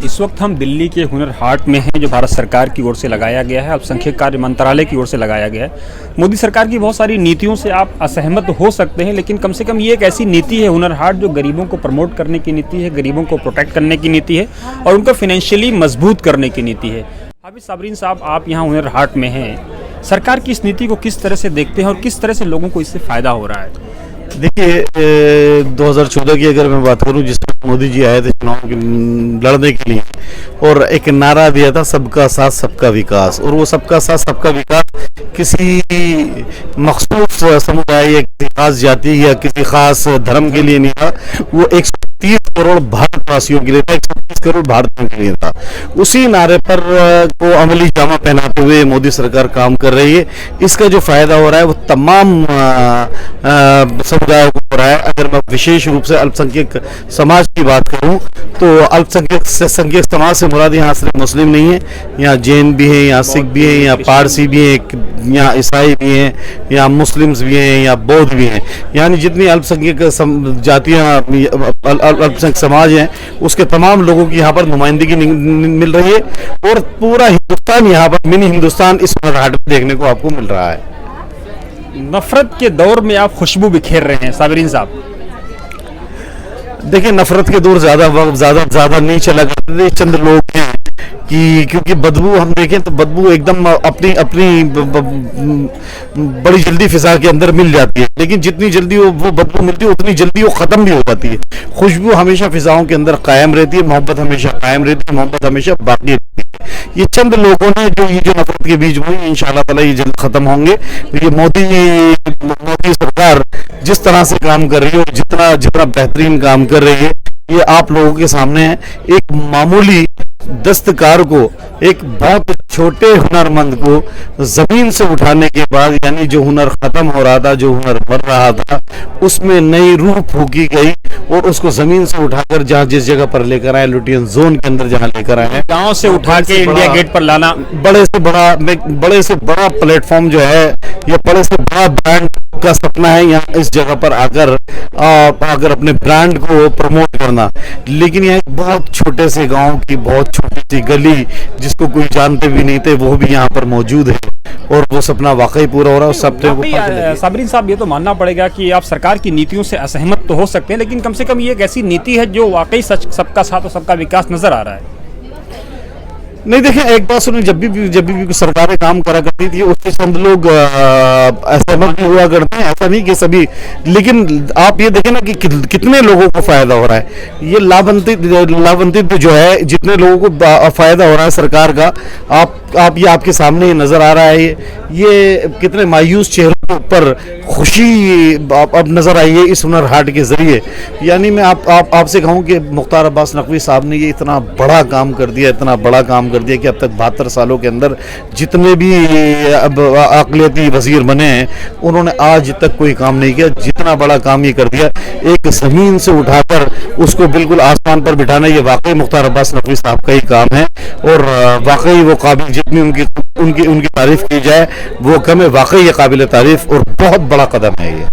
इस वक्त हम दिल्ली के हुनर हाट में हैं, जो भारत सरकार की ओर से लगाया गया है, अल्पसंख्यक कार्य मंत्रालय की ओर से लगाया गया है। मोदी सरकार की बहुत सारी नीतियों से आप असहमत हो सकते हैं, लेकिन कम से कम ये एक ऐसी नीति है हुनर हाट जो गरीबों को प्रमोट करने की नीति है, गरीबों को प्रोटेक्ट करने की नीति है और उनको फाइनेंशियली मजबूत करने की नीति है। हाफिज साबरीन साहब, आप यहाँ हुनर हाट में हैं, सरकार की इस नीति को किस तरह से देखते हैं और किस तरह से लोगों को इससे फ़ायदा हो रहा है? देखिए, 2014 की अगर मैं बात करूं, जिसमें मोदी जी आए थे चुनाव लड़ने के लिए और एक नारा दिया था सबका साथ सबका विकास, और वो सबका साथ सबका विकास किसी मखसूस समुदाय या किसी खास जाति या किसी खास धर्म के लिए नहीं था, वो 130 करोड़ भारतवासियों के लिए था, 130 करोड़ भारतीयों के लिए था। उसी नारे पर को अमली जामा पहनाते हुए मोदी सरकार काम कर रही है। इसका जो फायदा हो रहा है वो तमाम समुदायों को हो रहा है। अगर मैं विशेष रूप से अल्पसंख्यक समाज की बात करूं तो अल्पसंख्यक समाज से मुराद यहाँ सिर्फ मुस्लिम नहीं है, यहाँ जैन भी हैं, यहाँ सिख भी हैं, यहाँ पारसी भी हैं, यहाँ ईसाई भी हैं, यहाँ मुस्लिम्स भी हैं, यहाँ बौद्ध भी हैं। यानी जितनी अल्पसंख्यक जातियाँ अल्पसंख्यक समाज हैं उसके तमाम लोगों की यहाँ पर नुमाइंदगी मिल रही है और पूरा हिंदुस्तान यहाँ पर मिनी हिंदुस्तान इस हुनर हाट में देखने को आपको मिल रहा है। नफरत के दौर में आप खुशबू बिखेर रहे हैं साबरीन साहब। देखिए, नफरत के दौर ज्यादा नहीं चला करते थे। चंद लोग हैं कि क्योंकि बदबू हम देखें तो बदबू एकदम अपनी बड़ी जल्दी फिजा के अंदर मिल जाती है, लेकिन जितनी जल्दी वो बदबू मिलती है उतनी जल्दी वो खत्म भी हो जाती है। खुशबू हमेशा फिजाओं के अंदर कायम रहती है, मोहब्बत हमेशा कायम रहती है, मोहब्बत हमेशा बाकी रहती है। ये चंद लोगों ने जो नफरत के बीज हुए, इंशाअल्लाह ताला ये जल्द खत्म होंगे। ये मोदी सरकार जिस तरह से काम कर रही है और जितना बेहतरीन काम कर रही है, ये आप लोगों के सामने है। एक मामूली दस्तकार को, एक बहुत छोटे हुनरमंद को जमीन से उठाने के बाद, यानी जो हुनर खत्म हो रहा था, जो हुनर मर रहा था, उसमें नई रूह फूकी गई और उसको जमीन से उठाकर जहाँ जिस जगह पर लेकर आए, लुटियन जोन के अंदर जहाँ लेकर आए, गांव से उठा के इंडिया गेट पर लाना, बड़े से बड़ा प्लेटफॉर्म जो है, या बड़े से बड़ा ब्रांड का सपना है यहाँ इस जगह पर आकर अपने ब्रांड को प्रमोट करना। लेकिन यहाँ एक बहुत छोटे से गांव की बहुत छोटी सी गली, जिसको कोई जानते भी नहीं थे, वो भी यहाँ पर मौजूद है और वो सपना वाकई पूरा हो रहा है। सपने को साबरीन साहब, ये तो मानना पड़ेगा कि आप सरकार की नीतियों से असहमत तो हो सकते हैं, लेकिन कम से कम ये एक ऐसी नीति है जो वाकई सबका साथ और सबका विकास नजर आ रहा है। नहीं, देखें, एक बात सुनिए, जब भी सरकारें काम करा करती थी उससे चंद लोग असहमत भी हुआ करते हैं, ऐसा नहीं कि सभी। लेकिन आप ये देखें ना कि कितने लोगों को फायदा हो रहा है। ये लाभान्वित जो है, जितने लोगों को फायदा हो रहा है सरकार का, आप ये आपके सामने ही नजर आ रहा है। ये कितने मायूस चेहरों पर खुशी अब नजर आई है इस हुनर हाट के जरिए। यानी मैं आपसे कहूँ कि मुख्तार अब्बास नकवी साहब ने ये इतना बड़ा काम कर दिया कि अब तक 72 सालों के अंदर जितने भी अक़लियती वजीर बने हैं, उन्होंने आज तक कोई काम नहीं किया। जितना बड़ा काम ये कर दिया, एक जमीन से उठाकर उसको बिल्कुल आसमान पर बिठाना, ये वाकई मुख्तार अब्बास नकवी साहब का ही काम है और वाकई वो काबिल, जितनी उनकी तारीफ की जाए वो कम है। वाकई ये काबिल तारीफ और बहुत बड़ा कदम है ये।